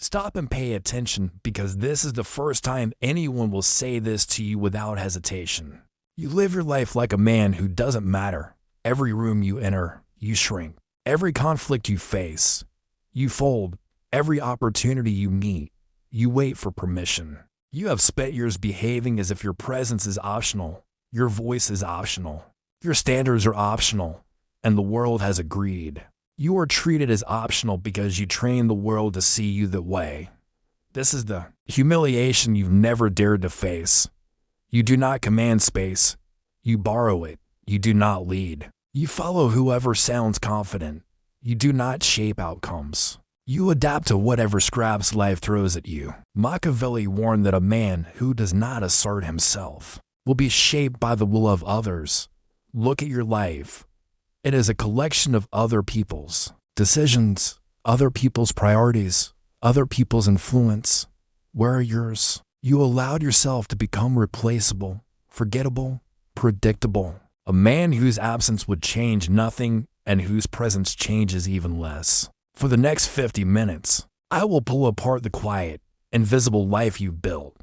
Stop and pay attention, because this is the first time anyone will say this to you without hesitation. You live your life like a man who doesn't matter. Every room you enter, you shrink. Every conflict you face, you fold. Every opportunity you meet, you wait for permission. You have spent years behaving as if your presence is optional, your voice is optional, your standards are optional, and the world has agreed. You are treated as optional because you train the world to see you that way. This is the humiliation you've never dared to face. You do not command space. You borrow it. You do not lead. You follow whoever sounds confident. You do not shape outcomes. You adapt to whatever scraps life throws at you. Machiavelli warned that a man who does not assert himself will be shaped by the will of others. Look at your life. It is a collection of other people's decisions, other people's priorities, other people's influence. Where are yours? You allowed yourself to become replaceable, forgettable, predictable. A man whose absence would change nothing and whose presence changes even less. For the next 50 minutes, I will pull apart the quiet, invisible life you built.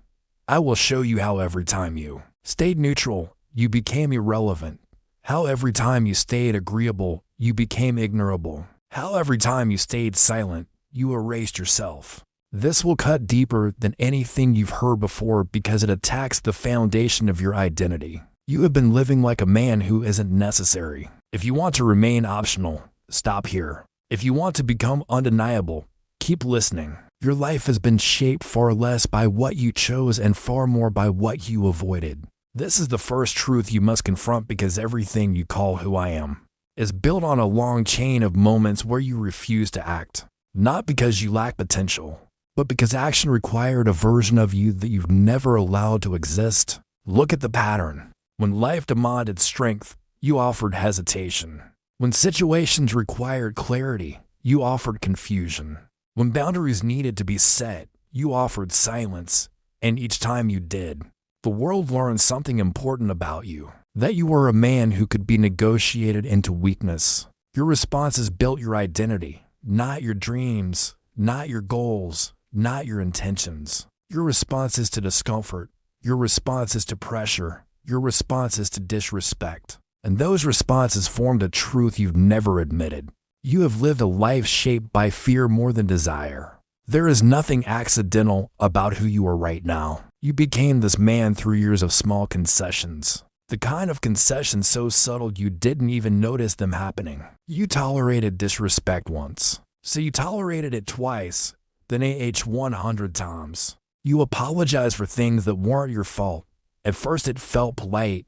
I will show you how every time you stayed neutral, you became irrelevant. How every time you stayed agreeable, you became ignorable. How every time you stayed silent, you erased yourself. This will cut deeper than anything you've heard before because it attacks the foundation of your identity. You have been living like a man who isn't necessary. If you want to remain optional, stop here. If you want to become undeniable, keep listening. Your life has been shaped far less by what you chose and far more by what you avoided. This is the first truth you must confront, because everything you call who I am is built on a long chain of moments where you refuse to act. Not because you lack potential, but because action required a version of you that you've never allowed to exist. Look at the pattern. When life demanded strength, you offered hesitation. When situations required clarity, you offered confusion. When boundaries needed to be set, you offered silence. And each time you did, the world learned something important about you. That you were a man who could be negotiated into weakness. Your responses built your identity, not your dreams, not your goals, not your intentions. Your responses to discomfort, your responses to pressure, your responses to disrespect. And those responses formed a truth you've never admitted. You have lived a life shaped by fear more than desire. There is nothing accidental about who you are right now. You became this man through years of small concessions. The kind of concessions so subtle you didn't even notice them happening. You tolerated disrespect once, so you tolerated it twice, then 100 times. You apologized for things that weren't your fault. At first it felt polite.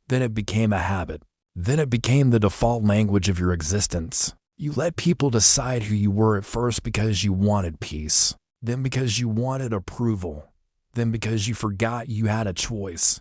Then it became a habit. Then it became the default language of your existence. You let people decide who you were at first because you wanted peace, then because you wanted approval, then because you forgot you had a choice.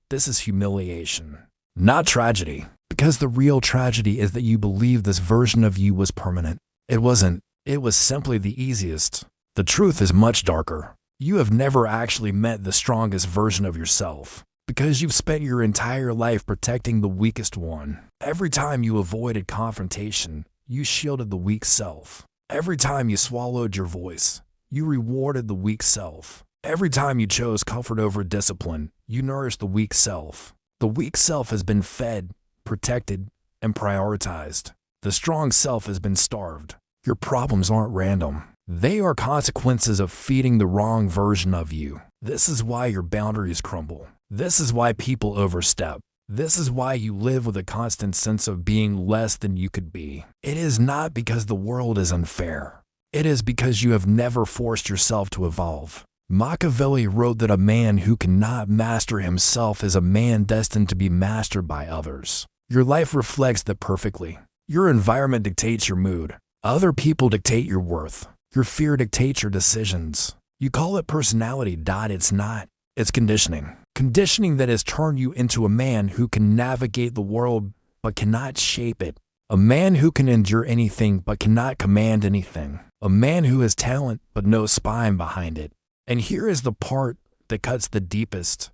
This is humiliation, not tragedy, because the real tragedy is that you believed this version of you was permanent. It wasn't. It was simply the easiest. The truth is much darker. You have never actually met the strongest version of yourself, because you've spent your entire life protecting the weakest one. Every time you avoided confrontation, you shielded the weak self. Every time you swallowed your voice, you rewarded the weak self. Every time you chose comfort over discipline, you nourished the weak self. The weak self has been fed, protected, and prioritized. The strong self has been starved. Your problems aren't random. They are consequences of feeding the wrong version of you. This is why your boundaries crumble. This is why people overstep. This is why you live with a constant sense of being less than you could be. It is not because the world is unfair. It is because you have never forced yourself to evolve. Machiavelli wrote that a man who cannot master himself is a man destined to be mastered by others. Your life reflects that perfectly. Your environment dictates your mood. Other people dictate your worth. Your fear dictates your decisions. You call it personality. It's not. It's conditioning. Conditioning that has turned you into a man who can navigate the world but cannot shape it. A man who can endure anything but cannot command anything. A man who has talent but no spine behind it. And here is the part that cuts the deepest.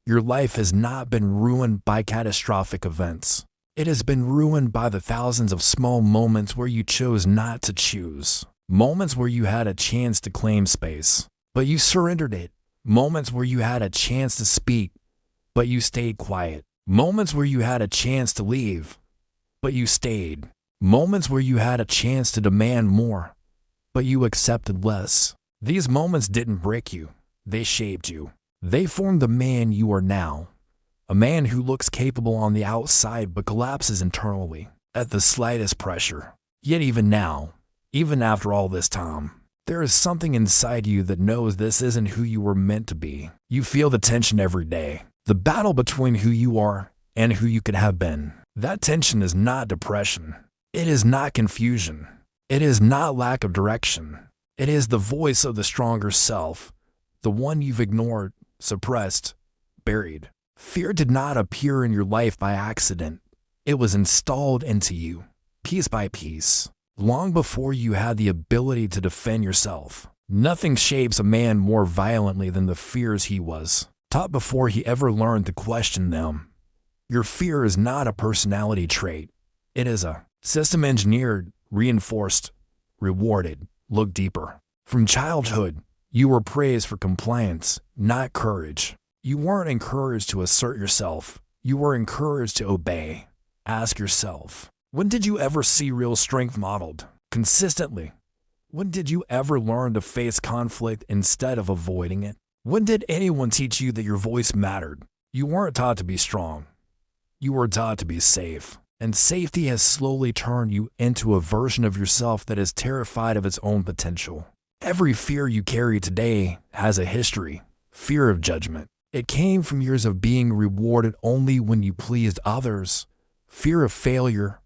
Your life has not been ruined by catastrophic events. It has been ruined by the thousands of small moments where you chose not to choose. Moments where you had a chance to claim space, but you surrendered it. Moments where you had a chance to speak, but you stayed quiet. Moments where you had a chance to leave, but you stayed. Moments where you had a chance to demand more, but you accepted less. These moments didn't break you. They shaped you. They formed the man you are now. A man who looks capable on the outside but collapses internally at the slightest pressure. Yet even now, even after all this time, there is something inside you that knows this isn't who you were meant to be. You feel the tension every day. The battle between who you are and who you could have been. That tension is not depression. It is not confusion. It is not lack of direction. It is the voice of the stronger self, the one you've ignored, suppressed, buried. Fear did not appear in your life by accident. It was installed into you, piece by piece, long before you had the ability to defend yourself. Nothing shapes a man more violently than the fears he was taught before he ever learned to question them. Your fear is not a personality trait. It is a system engineered, reinforced, rewarded. Look deeper. From childhood, you were praised for compliance, not courage. You weren't encouraged to assert yourself. You were encouraged to obey. Ask yourself, when did you ever see real strength modeled? Consistently. When did you ever learn to face conflict instead of avoiding it? When did anyone teach you that your voice mattered? You weren't taught to be strong. You were taught to be safe. And safety has slowly turned you into a version of yourself that is terrified of its own potential. Every fear you carry today has a history. Fear of judgment. It came from years of being rewarded only when you pleased others. Fear of failure.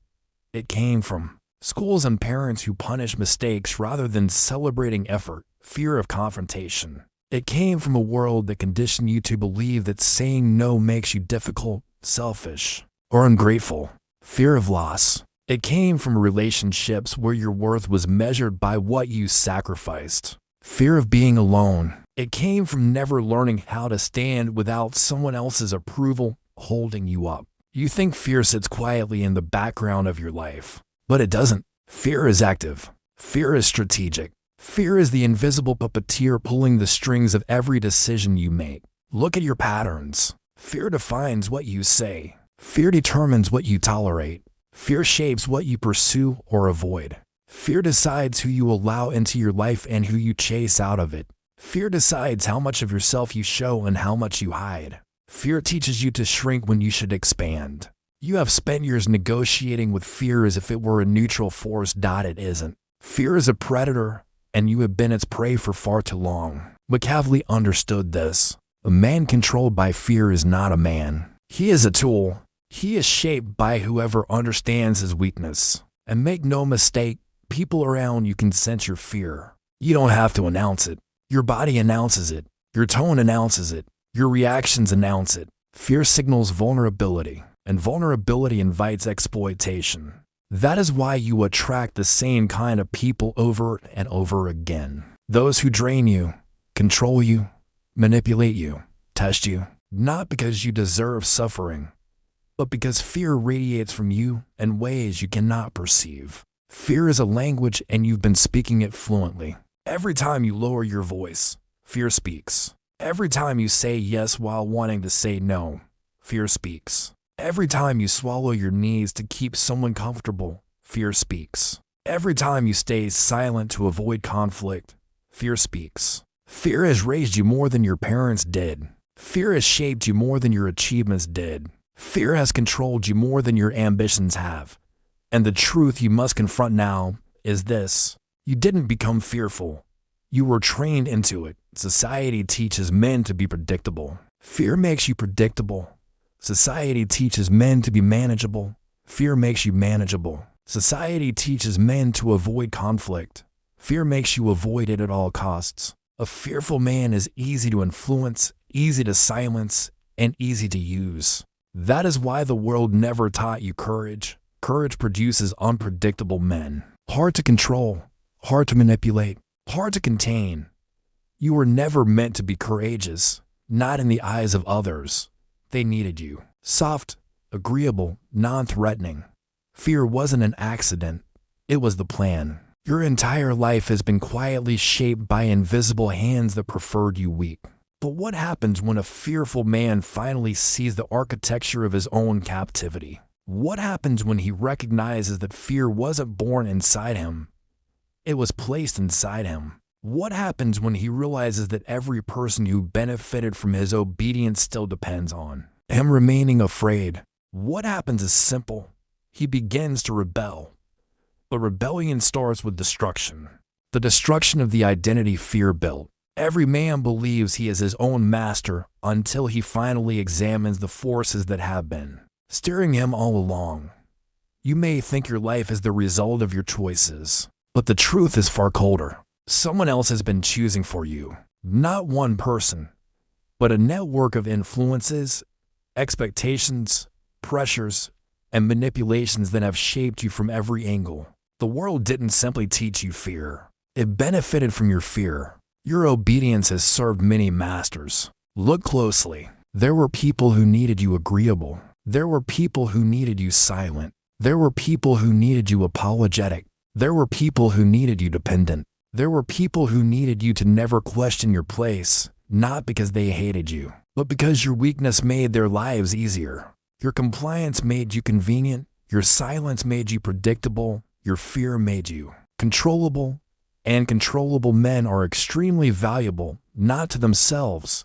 It came from schools and parents who punish mistakes rather than celebrating effort. Fear of confrontation. It came from a world that conditioned you to believe that saying no makes you difficult, selfish, or ungrateful. Fear of loss. It came from relationships where your worth was measured by what you sacrificed. Fear of being alone. It came from never learning how to stand without someone else's approval holding you up. You think fear sits quietly in the background of your life, but it doesn't. Fear is active. Fear is strategic. Fear is the invisible puppeteer pulling the strings of every decision you make. Look at your patterns. Fear defines what you say. Fear determines what you tolerate. Fear shapes what you pursue or avoid. Fear decides who you allow into your life and who you chase out of it. Fear decides how much of yourself you show and how much you hide. Fear teaches you to shrink when you should expand. You have spent years negotiating with fear as if it were a neutral force. It isn't. Fear is a predator, and you have been its prey for far too long. Machiavelli understood this. A man controlled by fear is not a man. He is a tool. He is shaped by whoever understands his weakness. And make no mistake, people around you can sense your fear. You don't have to announce it. Your body announces it. Your tone announces it. Your reactions announce it. Fear signals vulnerability, and vulnerability invites exploitation. That is why you attract the same kind of people over and over again. Those who drain you, control you, manipulate you, test you, not because you deserve suffering, but because fear radiates from you in ways you cannot perceive. Fear is a language and you've been speaking it fluently. Every time you lower your voice, fear speaks. Every time you say yes while wanting to say no, fear speaks. Every time you swallow your knees to keep someone comfortable, fear speaks. Every time you stay silent to avoid conflict, fear speaks. Fear has raised you more than your parents did. Fear has shaped you more than your achievements did. Fear has controlled you more than your ambitions have. And the truth you must confront now is this. You didn't become fearful. You were trained into it. Society teaches men to be predictable. Fear makes you predictable. Society teaches men to be manageable. Fear makes you manageable. Society teaches men to avoid conflict. Fear makes you avoid it at all costs. A fearful man is easy to influence, easy to silence, and easy to use. That is why the world never taught you courage. Courage produces unpredictable men. Hard to control, hard to manipulate, hard to contain. You were never meant to be courageous, not in the eyes of others. They needed you. Soft, agreeable, non-threatening. Fear wasn't an accident. It was the plan. Your entire life has been quietly shaped by invisible hands that preferred you weak. But what happens when a fearful man finally sees the architecture of his own captivity? What happens when he recognizes that fear wasn't born inside him? It was placed inside him. What happens when he realizes that every person who benefited from his obedience still depends on him remaining afraid? What happens is simple. He begins to rebel. But rebellion starts with destruction. The destruction of the identity fear built. Every man believes he is his own master until he finally examines the forces that have been steering him all along. You may think your life is the result of your choices, but the truth is far colder. Someone else has been choosing for you. Not one person, but a network of influences, expectations, pressures, and manipulations that have shaped you from every angle. The world didn't simply teach you fear. It benefited from your fear. Your obedience has served many masters. Look closely. There were people who needed you agreeable. There were people who needed you silent. There were people who needed you apologetic. There were people who needed you dependent. There were people who needed you to never question your place, not because they hated you, but because your weakness made their lives easier. Your compliance made you convenient. Your silence made you predictable. Your fear made you controllable, and controllable men are extremely valuable, not to themselves,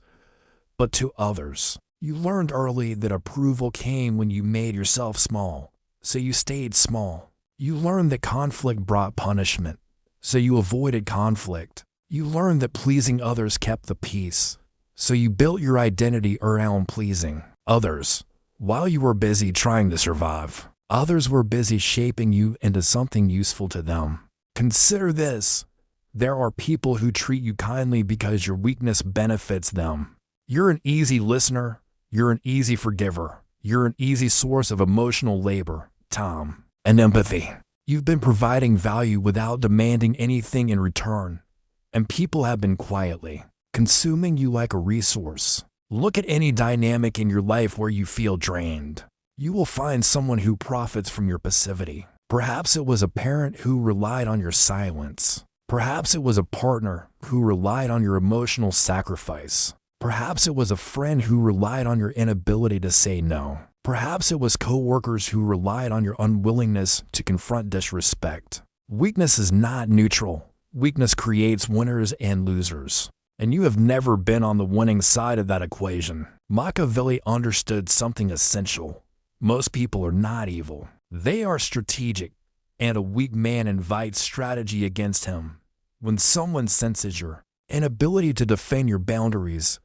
but to others. You learned early that approval came when you made yourself small, so you stayed small. You learned that conflict brought punishment, so you avoided conflict. You learned that pleasing others kept the peace, so you built your identity around pleasing others. While you were busy trying to survive, others were busy shaping you into something useful to them. Consider this. There are people who treat you kindly because your weakness benefits them. You're an easy listener. You're an easy forgiver. You're an easy source of emotional labor, time, and empathy. You've been providing value without demanding anything in return, and people have been quietly consuming you like a resource. Look at any dynamic in your life where you feel drained. You will find someone who profits from your passivity. Perhaps it was a parent who relied on your silence. Perhaps it was a partner who relied on your emotional sacrifice. Perhaps it was a friend who relied on your inability to say no. Perhaps it was coworkers who relied on your unwillingness to confront disrespect. Weakness is not neutral. Weakness creates winners and losers. And you have never been on the winning side of that equation. Machiavelli understood something essential. Most people are not evil. They are strategic, and a weak man invites strategy against him. When someone senses your inability to defend your boundaries,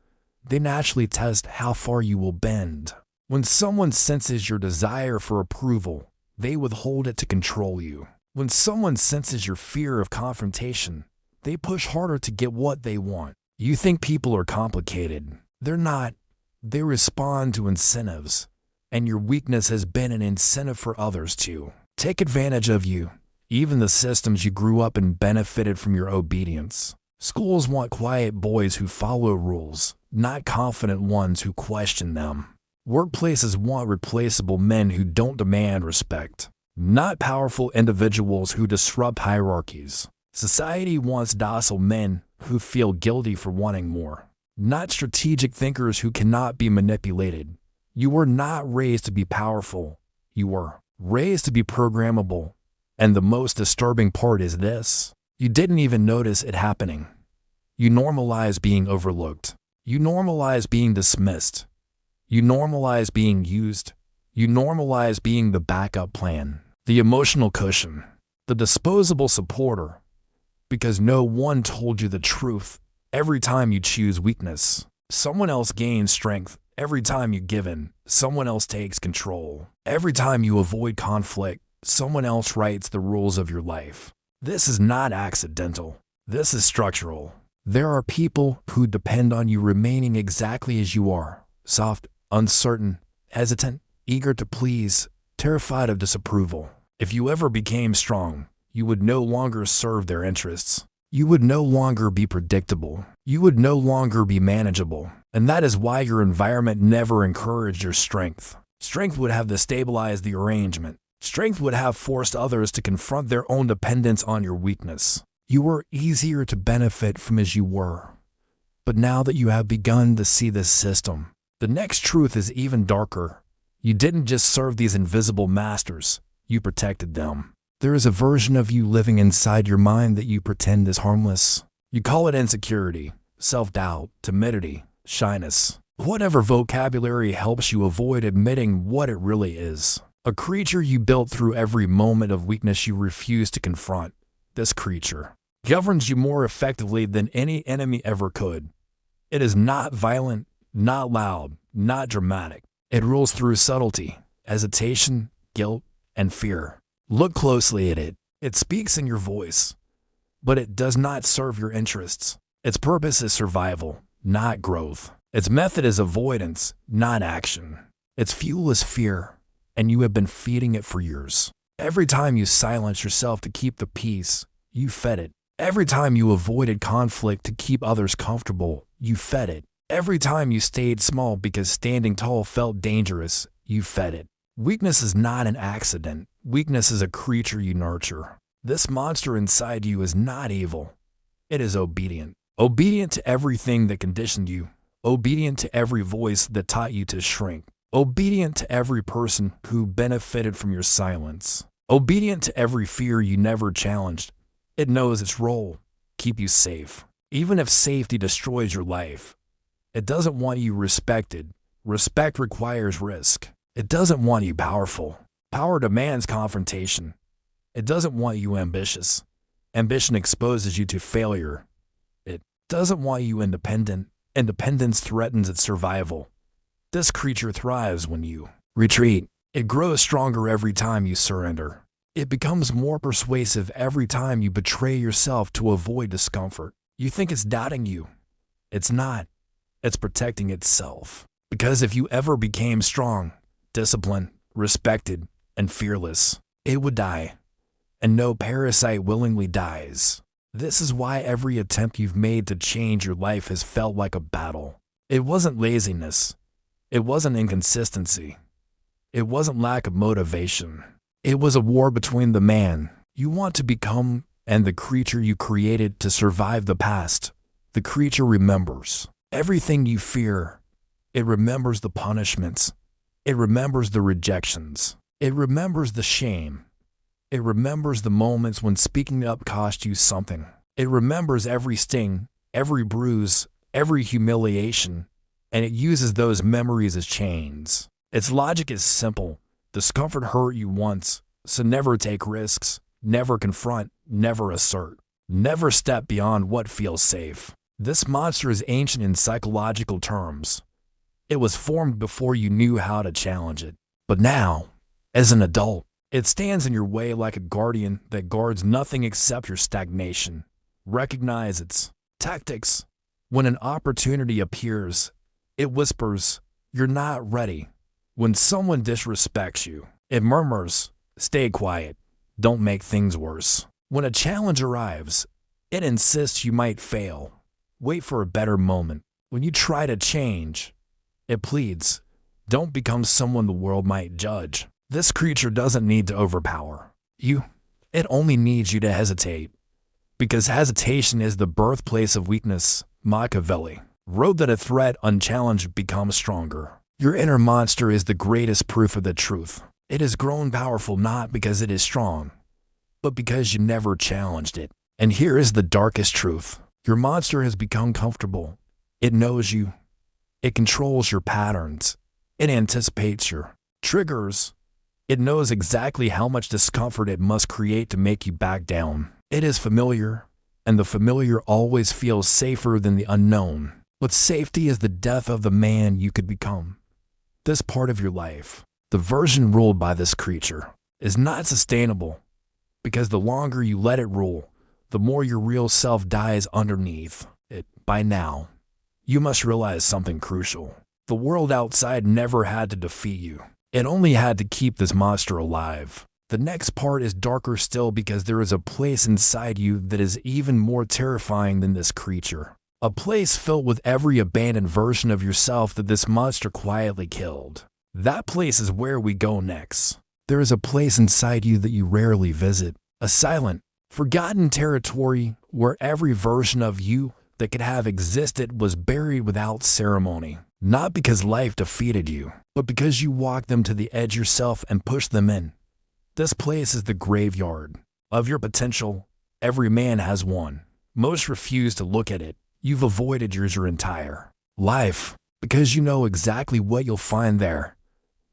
they naturally test how far you will bend. When someone senses your desire for approval, they withhold it to control you. When someone senses your fear of confrontation, they push harder to get what they want. You think people are complicated. They're not. They respond to incentives. And your weakness has been an incentive for others to take advantage of you. Even the systems you grew up in benefited from your obedience. Schools want quiet boys who follow rules, not confident ones who question them. Workplaces want replaceable men who don't demand respect, not powerful individuals who disrupt hierarchies. Society wants docile men who feel guilty for wanting more, not strategic thinkers who cannot be manipulated. You were not raised to be powerful. You were raised to be programmable. And the most disturbing part is this. You didn't even notice it happening. You normalize being overlooked. You normalize being dismissed. You normalize being used. You normalize being the backup plan, the emotional cushion, the disposable supporter. Because no one told you the truth. Every time you choose weakness, someone else gains strength. Every time you give in, someone else takes control. Every time you avoid conflict, someone else writes the rules of your life. This is not accidental. This is structural. There are people who depend on you remaining exactly as you are, soft, uncertain, hesitant, eager to please, terrified of disapproval. If you ever became strong, you would no longer serve their interests. You would no longer be predictable. You would no longer be manageable. And that is why your environment never encouraged your strength. Strength would have to stabilize the arrangement. Strength would have forced others to confront their own dependence on your weakness. You were easier to benefit from as you were. But now that you have begun to see this system, the next truth is even darker. You didn't just serve these invisible masters, you protected them. There is a version of you living inside your mind that you pretend is harmless. You call it insecurity, self-doubt, timidity, shyness. Whatever vocabulary helps you avoid admitting what it really is. A creature you built through every moment of weakness you refuse to confront. This creature governs you more effectively than any enemy ever could. It is not violent, not loud, not dramatic. It rules through subtlety, hesitation, guilt, and fear. Look closely at it. It speaks in your voice, but it does not serve your interests. Its purpose is survival, not growth. Its method is avoidance, not action. Its fuel is fear, and you have been feeding it for years. Every time you silence yourself to keep the peace, you fed it. Every time you avoided conflict to keep others comfortable, you fed it. Every time you stayed small because standing tall felt dangerous, you fed it. Weakness is not an accident. Weakness is a creature you nurture. This monster inside you is not evil. It is obedient. Obedient to everything that conditioned you. Obedient to every voice that taught you to shrink. Obedient to every person who benefited from your silence. Obedient to every fear you never challenged. It knows its role, keep you safe. Even if safety destroys your life, it doesn't want you respected. Respect requires risk. It doesn't want you powerful. Power demands confrontation. It doesn't want you ambitious. Ambition exposes you to failure. It doesn't want you independent. Independence threatens its survival. This creature thrives when you retreat. It grows stronger every time you surrender. It becomes more persuasive every time you betray yourself to avoid discomfort. You think it's doubting you. It's not. It's protecting itself. Because if you ever became strong, disciplined, respected, and fearless, it would die. And no parasite willingly dies. This is why every attempt you've made to change your life has felt like a battle. It wasn't laziness. It wasn't inconsistency. It wasn't lack of motivation. It was a war between the man you want to become and the creature you created to survive the past. The creature remembers everything you fear. It remembers the punishments. It remembers the rejections. It remembers the shame. It remembers the moments when speaking up cost you something. It remembers every sting, every bruise, every humiliation, and it uses those memories as chains. Its logic is simple. Discomfort hurt you once, so never take risks, never confront, never assert, never step beyond what feels safe. This monster is ancient in psychological terms. It was formed before you knew how to challenge it. But now, as an adult, it stands in your way like a guardian that guards nothing except your stagnation. Recognize its tactics. When an opportunity appears, it whispers, "You're not ready." When someone disrespects you, it murmurs, "Stay quiet. Don't make things worse." When a challenge arrives, it insists you might fail. Wait for a better moment. When you try to change, it pleads, "Don't become someone the world might judge." This creature doesn't need to overpower you. It only needs you to hesitate. Because hesitation is the birthplace of weakness. Machiavelli wrote that a threat unchallenged becomes stronger. Your inner monster is the greatest proof of the truth. It has grown powerful not because it is strong, but because you never challenged it. And here is the darkest truth. Your monster has become comfortable. It knows you. It controls your patterns. It anticipates your triggers. It knows exactly how much discomfort it must create to make you back down. It is familiar, and the familiar always feels safer than the unknown. But safety is the death of the man you could become. This part of your life, the version ruled by this creature, is not sustainable, because the longer you let it rule, the more your real self dies underneath it. By now, you must realize something crucial. The world outside never had to defeat you. It only had to keep this monster alive. The next part is darker still because there is a place inside you that is even more terrifying than this creature. A place filled with every abandoned version of yourself that this monster quietly killed. That place is where we go next. There is a place inside you that you rarely visit, a silent, forgotten territory where every version of you that could have existed was buried without ceremony. Not because life defeated you, but because you walked them to the edge yourself and pushed them in. This place is the graveyard of your potential. Every man has one. Most refuse to look at it. You've avoided yours your entire life because you know exactly what you'll find there.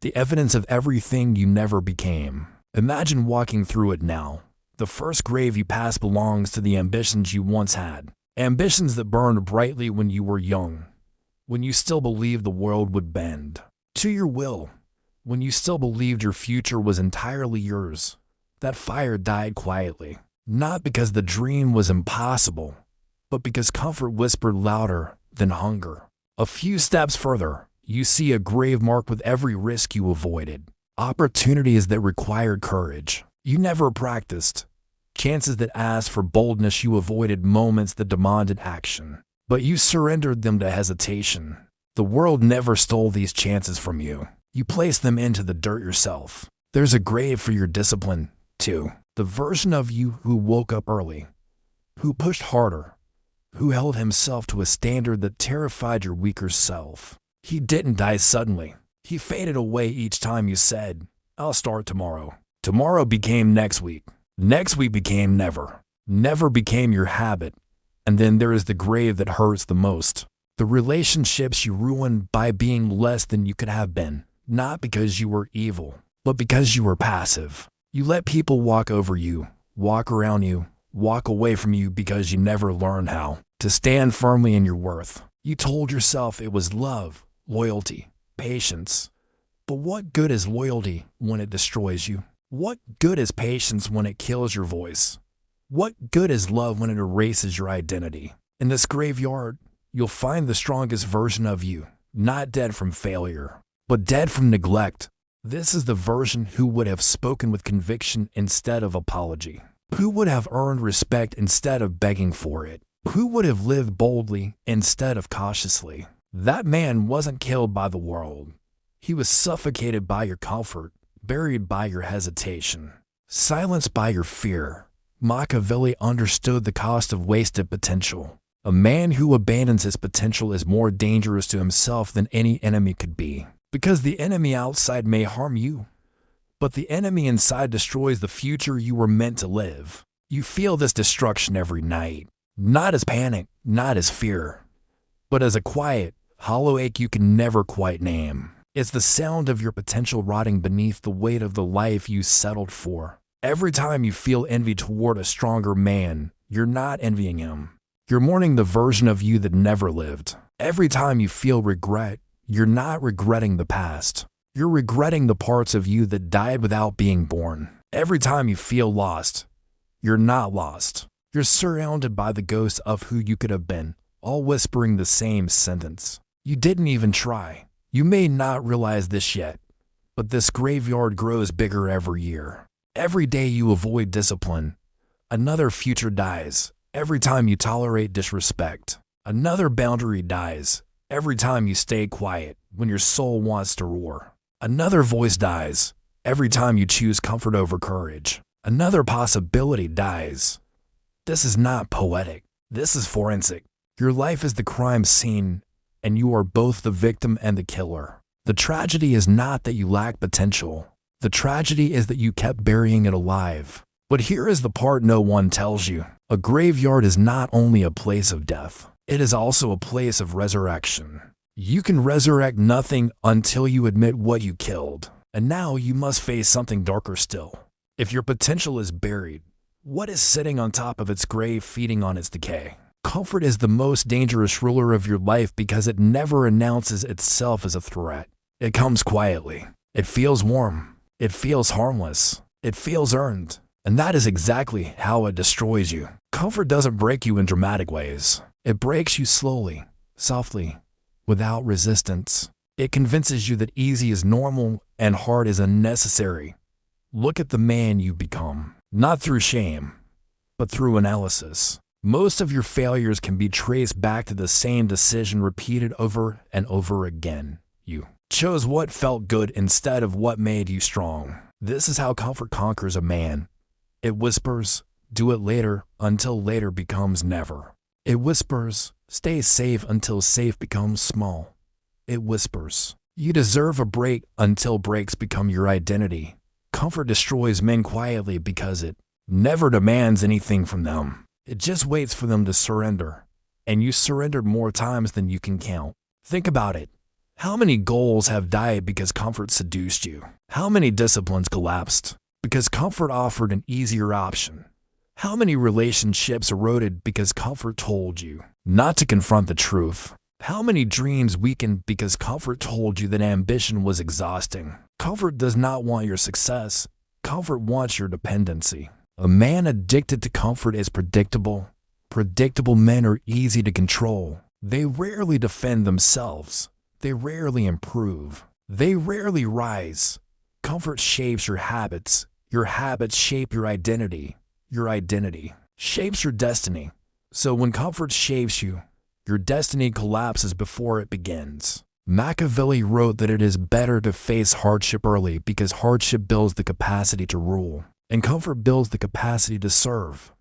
The evidence of everything you never became. Imagine walking through it now. The first grave you pass belongs to the ambitions you once had. Ambitions that burned brightly when you were young, when you still believed the world would bend to your will, when you still believed your future was entirely yours. That fire died quietly, not because the dream was impossible, but because comfort whispered louder than hunger. A few steps further, you see a grave marked with every risk you avoided, opportunities that required courage you never practiced, chances that asked for boldness you avoided, moments that demanded action, but you surrendered them to hesitation. The world never stole these chances from you. You placed them into the dirt yourself. There's a grave for your discipline, too. The version of you who woke up early, who pushed harder, who held himself to a standard that terrified your weaker self. He didn't die suddenly. He faded away each time you said, "I'll start tomorrow." Tomorrow became next week. Next week became never. Never became your habit. And then there is the grave that hurts the most. The relationships you ruined by being less than you could have been. Not because you were evil, but because you were passive. You let people walk over you, walk around you, walk away from you because you never learned how to stand firmly in your worth. You told yourself it was love, loyalty, patience. But what good is loyalty when it destroys you? What good is patience when it kills your voice? What good is love when it erases your identity? In this graveyard, you'll find the strongest version of you, not dead from failure, but dead from neglect. This is the version who would have spoken with conviction instead of apology, who would have earned respect instead of begging for it, who would have lived boldly instead of cautiously. That man wasn't killed by the world. He was suffocated by your comfort, buried by your hesitation, silenced by your fear. Machiavelli understood the cost of wasted potential. A man who abandons his potential is more dangerous to himself than any enemy could be. Because the enemy outside may harm you, but the enemy inside destroys the future you were meant to live. You feel this destruction every night, not as panic, not as fear, but as a quiet, hollow ache you can never quite name. It's the sound of your potential rotting beneath the weight of the life you settled for. Every time you feel envy toward a stronger man, you're not envying him. You're mourning the version of you that never lived. Every time you feel regret, you're not regretting the past. You're regretting the parts of you that died without being born. Every time you feel lost, you're not lost. You're surrounded by the ghosts of who you could have been, all whispering the same sentence. You didn't even try. You may not realize this yet, but this graveyard grows bigger every year. Every day you avoid discipline, another future dies. Every time you tolerate disrespect, another boundary dies. Every time you stay quiet when your soul wants to roar, another voice dies. Every time you choose comfort over courage, another possibility dies. This is not poetic. This is forensic. Your life is the crime scene, and you are both the victim and the killer. The tragedy is not that you lack potential. The tragedy is that you kept burying it alive. But here is the part no one tells you. A graveyard is not only a place of death. It is also a place of resurrection. You can resurrect nothing until you admit what you killed. And now you must face something darker still. If your potential is buried, what is sitting on top of its grave feeding on its decay? Comfort is the most dangerous ruler of your life because it never announces itself as a threat. It comes quietly. It feels warm. It feels harmless. It feels earned. And that is exactly how it destroys you. Comfort doesn't break you in dramatic ways. It breaks you slowly, softly, without resistance. It convinces you that easy is normal and hard is unnecessary. Look at the man you've become, not through shame, but through analysis. Most of your failures can be traced back to the same decision repeated over and over again. You chose what felt good instead of what made you strong. This is how comfort conquers a man. It whispers, do it later, until later becomes never. It whispers, stay safe until safe becomes small. It whispers, you deserve a break until breaks become your identity. Comfort destroys men quietly because it never demands anything from them. It just waits for them to surrender. And you surrendered more times than you can count. Think about it. How many goals have died because comfort seduced you? How many disciplines collapsed because comfort offered an easier option? How many relationships eroded because comfort told you not to confront the truth? How many dreams weakened because comfort told you that ambition was exhausting? Comfort does not want your success. Comfort wants your dependency. A man addicted to comfort is predictable. Predictable men are easy to control. They rarely defend themselves. They rarely improve. They rarely rise. Comfort shapes your habits. Your habits shape your identity. Your identity shapes your destiny. So when comfort shapes you, your destiny collapses before it begins. Machiavelli wrote that it is better to face hardship early because hardship builds the capacity to rule, and comfort builds the capacity to serve.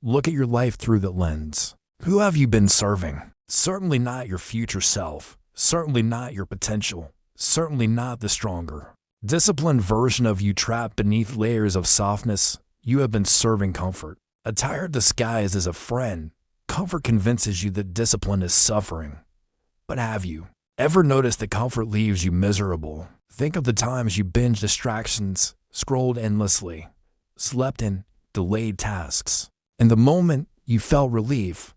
Look at your life through that lens. Who have you been serving? Certainly not your future self. Certainly not your potential. Certainly not the stronger, disciplined version of you trapped beneath layers of softness. You have been serving comfort. A tired disguised as a friend. Comfort convinces you that discipline is suffering. But have you ever noticed that comfort leaves you miserable? Think of the times you binged distractions, scrolled endlessly, slept in, delayed tasks. In the moment, you felt relief.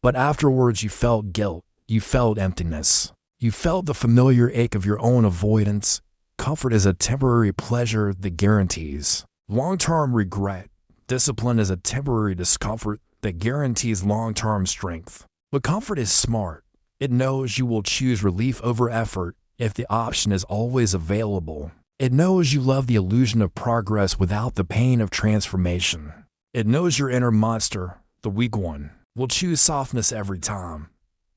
But afterwards you felt guilt. You felt emptiness. You felt the familiar ache of your own avoidance. Comfort is a temporary pleasure that guarantees long-term regret. Discipline is a temporary discomfort that guarantees long-term strength. But comfort is smart. It knows you will choose relief over effort if the option is always available. It knows you love the illusion of progress without the pain of transformation. It knows your inner monster, the weak one, will choose softness every time.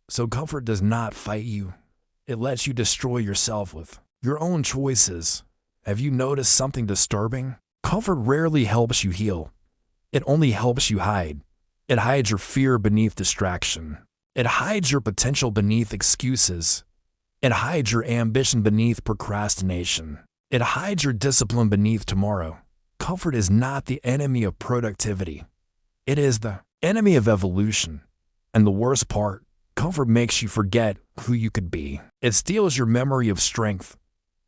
So comfort does not fight you. It lets you destroy yourself with your own choices. Have you noticed something disturbing? Comfort rarely helps you heal. It only helps you hide. It hides your fear beneath distraction. It hides your potential beneath excuses. It hides your ambition beneath procrastination. It hides your discipline beneath tomorrow. Comfort is not the enemy of productivity. It is the enemy of evolution. And the worst part, comfort makes you forget who you could be. It steals your memory of strength.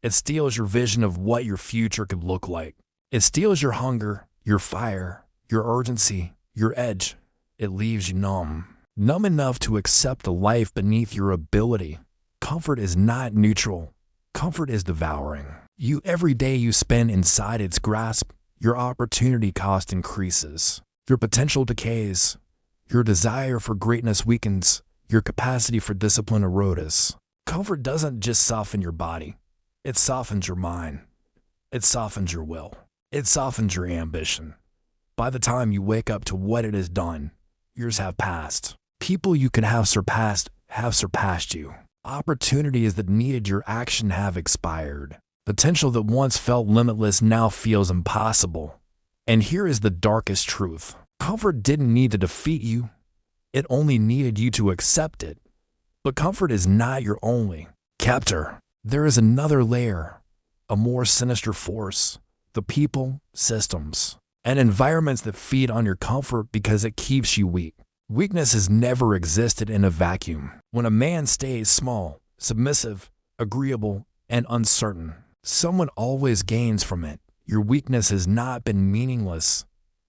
It steals your vision of what your future could look like. It steals your hunger, your fire, your urgency, your edge. It leaves you numb. Numb enough to accept a life beneath your ability. Comfort is not neutral. Comfort is devouring. Every day you spend inside its grasp, your opportunity cost increases. Your potential decays. Your desire for greatness weakens. Your capacity for discipline erodes. Comfort doesn't just soften your body. It softens your mind. It softens your will. It softens your ambition. By the time you wake up to what it has done, years have passed. People you could have surpassed you. Opportunities that needed your action have expired. Potential that once felt limitless now feels impossible. And here is the darkest truth. Comfort didn't need to defeat you. It only needed you to accept it. But comfort is not your only captor. There is another layer, a more sinister force. The people, systems, and environments that feed on your comfort because it keeps you weak. Weakness has never existed in a vacuum. When a man stays small, submissive, agreeable, and uncertain, someone always gains from it. Your weakness has not been meaningless.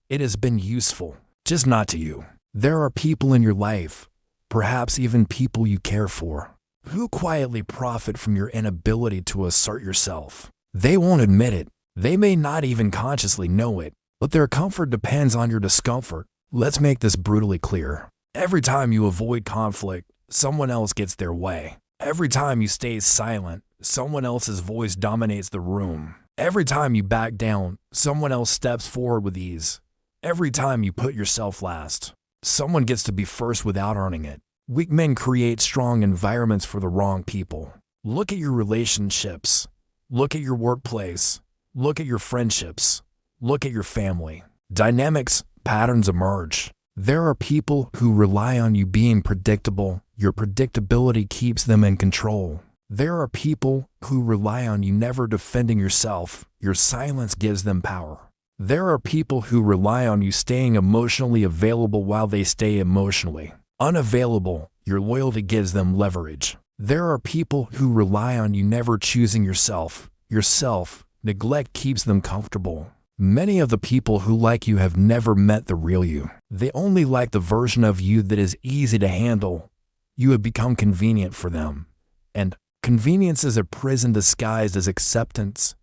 It has been useful, just not to you. There are people in your life, perhaps even people you care for, who quietly profit from your inability to assert yourself. They won't admit it. They may not even consciously know it, but their comfort depends on your discomfort. Let's make this brutally clear. Every time you avoid conflict, someone else gets their way. Every time you stay silent, someone else's voice dominates the room. Every time you back down, someone else steps forward with ease. Every time you put yourself last, someone gets to be first without earning it. Weak men create strong environments for the wrong people. Look at your relationships. Look at your workplace. Look at your friendships. Look at your family. Dynamics, patterns emerge. There are people who rely on you being predictable. Your predictability keeps them in control. There are people who rely on you never defending yourself. Your silence gives them power. There are people who rely on you staying emotionally available while they stay emotionally unavailable. Your loyalty gives them leverage. There are people who rely on you never choosing yourself. Your self-neglect keeps them comfortable. Many of the people who like you have never met the real you. They only like the version of you that is easy to handle. You have become convenient for them. And convenience is a prison disguised as acceptance.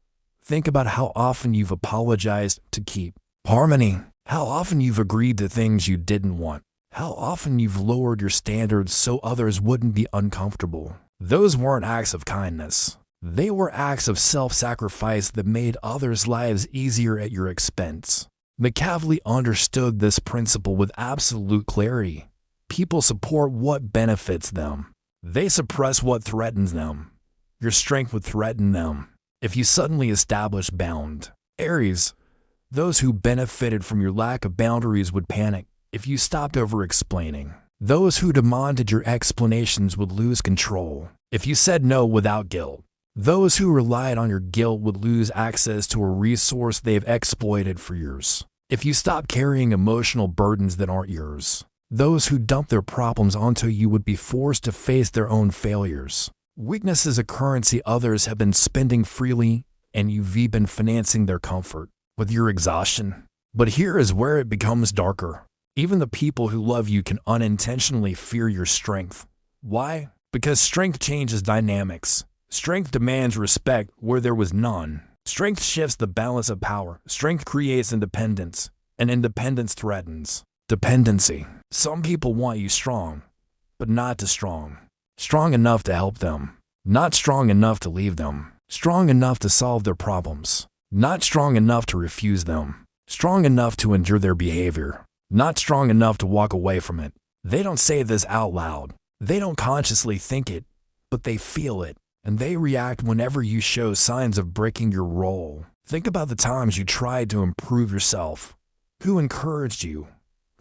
Think about how often you've apologized to keep harmony. How often you've agreed to things you didn't want. How often you've lowered your standards so others wouldn't be uncomfortable. Those weren't acts of kindness. They were acts of self-sacrifice that made others' lives easier at your expense. Machiavelli understood this principle with absolute clarity. People support what benefits them. They suppress what threatens them. Your strength would threaten them. If you suddenly establish bound Aries, those who benefited from your lack of boundaries would panic. If you stopped over-explaining, those who demanded your explanations would lose control. If you said no without guilt, those who relied on your guilt would lose access to a resource they've exploited for years. If you stop carrying emotional burdens that aren't yours, those who dump their problems onto you would be forced to face their own failures. Weakness is a currency others have been spending freely, and you've been financing their comfort with your exhaustion. But here is where it becomes darker. Even the people who love you can unintentionally fear your strength. Why? Because strength changes dynamics. Strength demands respect where there was none. Strength shifts the balance of power. Strength creates independence, and independence threatens dependency. Some people want you strong, but not too strong. Strong enough to help them, not strong enough to leave them. Strong enough to solve their problems, not strong enough to refuse them. Strong enough to endure their behavior, not strong enough to walk away from it. They don't say this out loud. They don't consciously think it, but they feel it. And they react whenever you show signs of breaking your role. Think about the times you tried to improve yourself. Who encouraged you?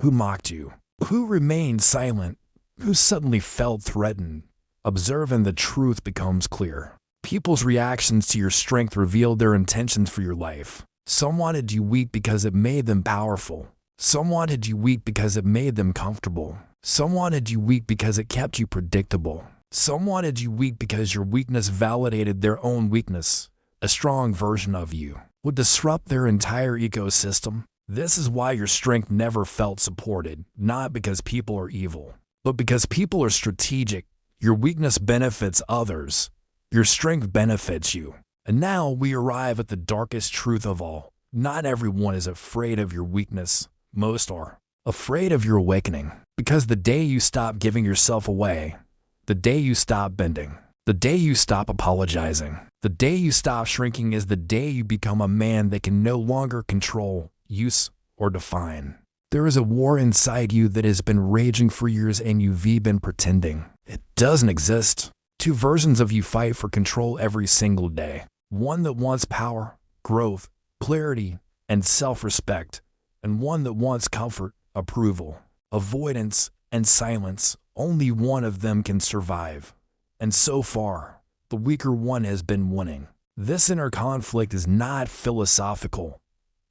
Who mocked you? Who remained silent? Who suddenly felt threatened? Observe and the truth becomes clear. People's reactions to your strength revealed their intentions for your life. Some wanted you weak because it made them powerful. Some wanted you weak because it made them comfortable. Some wanted you weak because it kept you predictable. Some wanted you weak because your weakness validated their own weakness. A strong version of you would disrupt their entire ecosystem. This is why your strength never felt supported, not because people are evil, but because people are strategic. Your weakness benefits others. Your strength benefits you. And now we arrive at the darkest truth of all. Not everyone is afraid of your weakness. Most are afraid of your awakening. Because the day you stop giving yourself away, the day you stop bending, the day you stop apologizing, the day you stop shrinking is the day you become a man that can no longer control, use, or define. There is a war inside you that has been raging for years and you've been pretending it doesn't exist. Two versions of you fight for control every single day. One that wants power, growth, clarity, and self-respect, and one that wants comfort, approval, avoidance, and silence. Only one of them can survive. And so far, the weaker one has been winning. This inner conflict is not philosophical.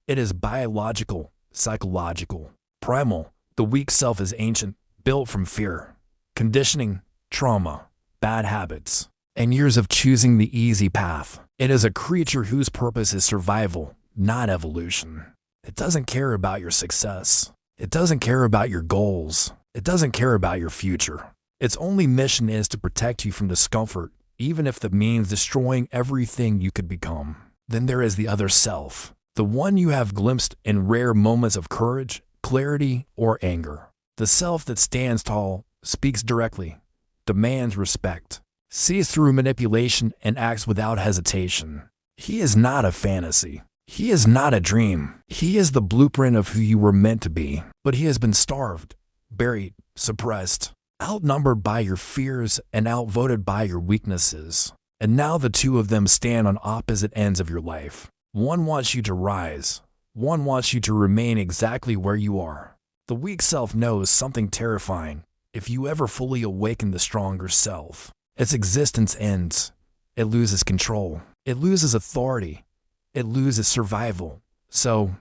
It is biological, psychological, primal. The weak self is ancient, built from fear, conditioning, trauma, bad habits, and years of choosing the easy path. It is a creature whose purpose is survival, not evolution. It doesn't care about your success. It doesn't care about your goals. It doesn't care about your future. Its only mission is to protect you from discomfort, even if that means destroying everything you could become. Then there is the other self, the one you have glimpsed in rare moments of courage, clarity, or anger. The self that stands tall, speaks directly, demands respect, sees through manipulation, and acts without hesitation. He is not a fantasy. He is not a dream. He is the blueprint of who you were meant to be. But he has been starved, buried, suppressed, outnumbered by your fears and outvoted by your weaknesses. And now the two of them stand on opposite ends of your life. One wants you to rise. One wants you to remain exactly where you are. The weak self knows something terrifying. If you ever fully awaken the stronger self, its existence ends. It loses control. It loses authority. It loses survival. So,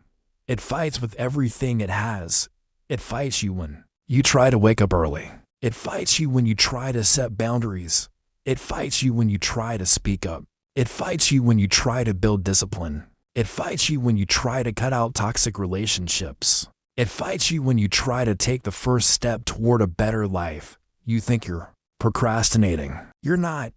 it fights with everything it has. It fights you when you try to wake up early. It fights you when you try to set boundaries. It fights you when you try to speak up. It fights you when you try to build discipline. It fights you when you try to cut out toxic relationships. It fights you when you try to take the first step toward a better life. You think you're procrastinating. You're not.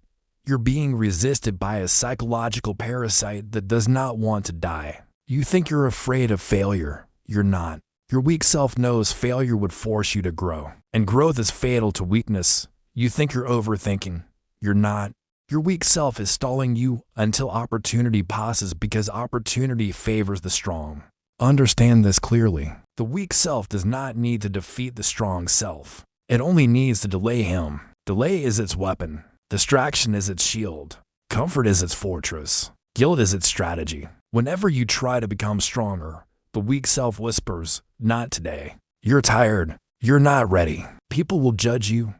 You're being resisted by a psychological parasite that does not want to die. You think you're afraid of failure. You're not. Your weak self knows failure would force you to grow, and growth is fatal to weakness. You think you're overthinking. You're not. Your weak self is stalling you until opportunity passes because opportunity favors the strong. Understand this clearly. The weak self does not need to defeat the strong self. It only needs to delay him. Delay is its weapon. Distraction is its shield. Comfort is its fortress. Guilt is its strategy. Whenever you try to become stronger, the weak self whispers, "Not today. You're tired. You're not ready. People will judge you.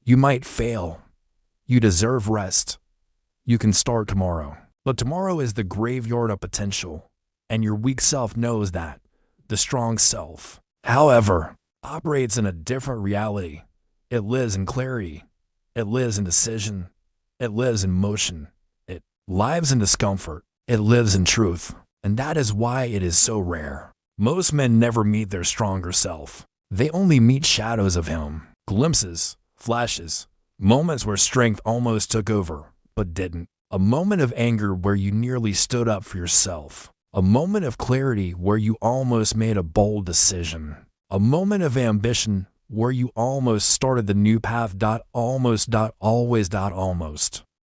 You might fail. You deserve rest. You can start tomorrow." But tomorrow is the graveyard of potential, and your weak self knows that. The strong self, however, operates in a different reality. It lives in clarity. It lives in decision. It lives in motion. It lives in discomfort. It lives in truth. And that is why it is so rare. Most men never meet their stronger self. They only meet shadows of him, glimpses, flashes, moments where strength almost took over, but didn't. A moment of anger where you nearly stood up for yourself. A moment of clarity where you almost made a bold decision. A moment of ambition where you almost started the new path. Almost.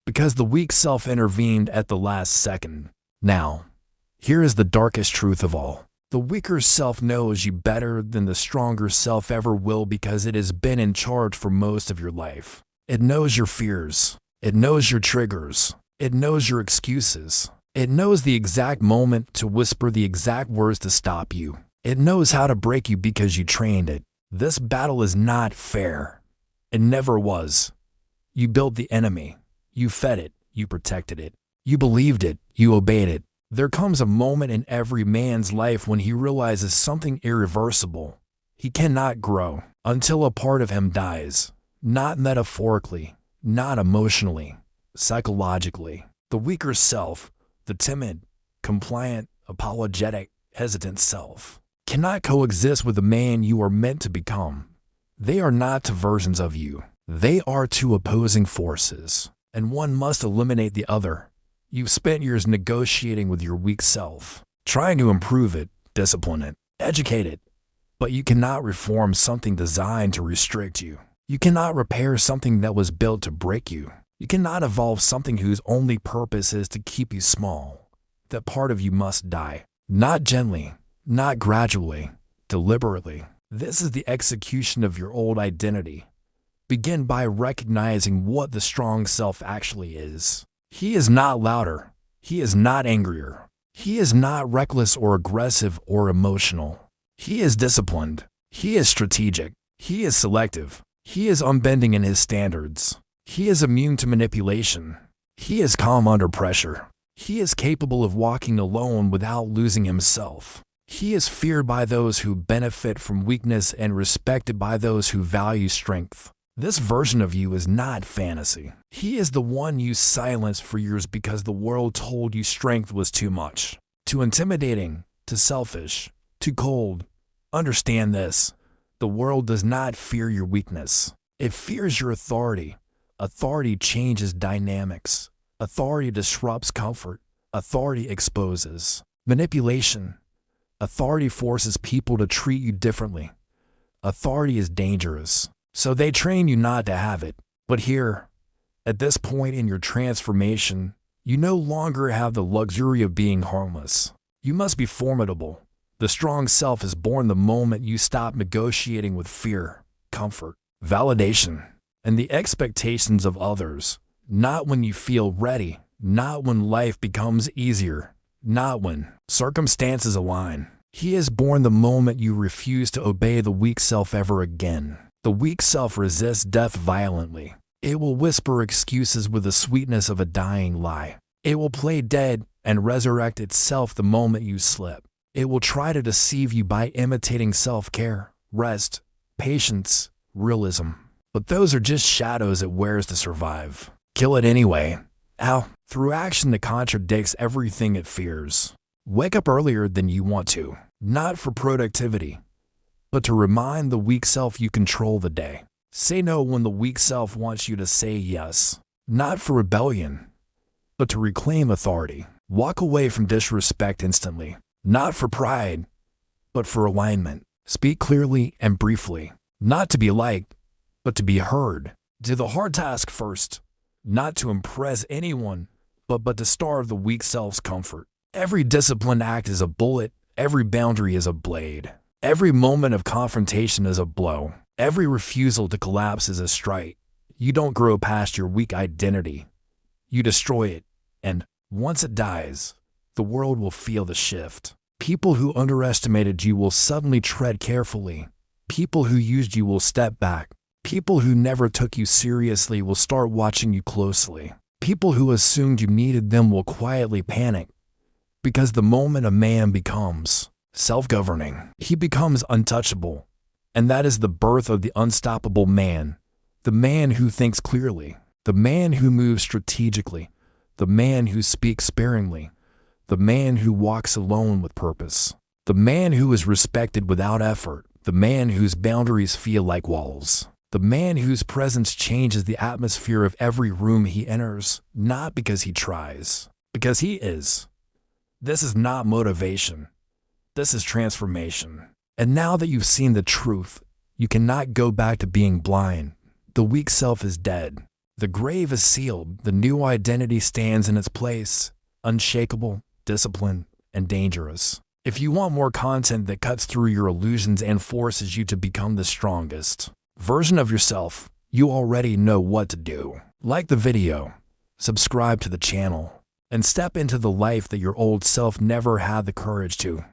Because the weak self intervened at the last second. Now, here is the darkest truth of all. The weaker self knows you better than the stronger self ever will because it has been in charge for most of your life. It knows your fears. It knows your triggers. It knows your excuses. It knows the exact moment to whisper the exact words to stop you. It knows how to break you because you trained it. This battle is not fair. It never was. You built the enemy. You fed it. You protected it. You believed it. You obeyed it. There comes a moment in every man's life when he realizes something irreversible. He cannot grow until a part of him dies. Not metaphorically, not emotionally, psychologically. The weaker self, the timid, compliant, apologetic, hesitant self, cannot coexist with the man you are meant to become. They are not two versions of you. They are two opposing forces, and one must eliminate the other. You've spent years negotiating with your weak self, trying to improve it, discipline it, educate it, but you cannot reform something designed to restrict you. You cannot repair something that was built to break you. You cannot evolve something whose only purpose is to keep you small. That part of you must die. Not gently, not gradually, deliberately. This is the execution of your old identity. Begin by recognizing what the strong self actually is. He is not louder. He is not angrier. He is not reckless or aggressive or emotional. He is disciplined. He is strategic. He is selective. He is unbending in his standards. He is immune to manipulation. He is calm under pressure. He is capable of walking alone without losing himself. He is feared by those who benefit from weakness and respected by those who value strength. This version of you is not fantasy. He is the one you silenced for years because the world told you strength was too much, too intimidating, too selfish, too cold. Understand this. The world does not fear your weakness. It fears your authority. Authority changes dynamics. Authority disrupts comfort. Authority exposes manipulation. Authority forces people to treat you differently. Authority is dangerous, so they train you not to have it. But here, at this point in your transformation, you no longer have the luxury of being harmless. You must be formidable. The strong self is born the moment you stop negotiating with fear, comfort, validation, and the expectations of others. Not when you feel ready, not when life becomes easier, not when circumstances align. He is born the moment you refuse to obey the weak self ever again. The weak self resists death violently. It will whisper excuses with the sweetness of a dying lie. It will play dead and resurrect itself the moment you slip. It will try to deceive you by imitating self-care, rest, patience, realism. But those are just shadows it wears to survive. Kill it anyway. How? Through action that contradicts everything it fears. Wake up earlier than you want to, not for productivity, but to remind the weak self you control the day. Say no when the weak self wants you to say yes, not for rebellion, but to reclaim authority. Walk away from disrespect instantly, not for pride, but for alignment. Speak clearly and briefly, not to be liked, but to be heard. Do the hard task first, not to impress anyone, but to starve the weak self's comfort. Every disciplined act is a bullet, every boundary is a blade. Every moment of confrontation is a blow. Every refusal to collapse is a strike. You don't grow past your weak identity. You destroy it, and once it dies, the world will feel the shift. People who underestimated you will suddenly tread carefully. People who used you will step back. People who never took you seriously will start watching you closely. People who assumed you needed them will quietly panic. Because the moment a man becomes self-governing, he becomes untouchable. And that is the birth of the unstoppable man. The man who thinks clearly. The man who moves strategically. The man who speaks sparingly. The man who walks alone with purpose. The man who is respected without effort. The man whose boundaries feel like walls. The man whose presence changes the atmosphere of every room he enters, not because he tries, because he is. This is not motivation. This is transformation. And now that you've seen the truth, you cannot go back to being blind. The weak self is dead. The grave is sealed. The new identity stands in its place, unshakable, disciplined, and dangerous. If you want more content that cuts through your illusions and forces you to become the strongest version of yourself, you already know what to do. Like the video, subscribe to the channel, and step into the life that your old self never had the courage to.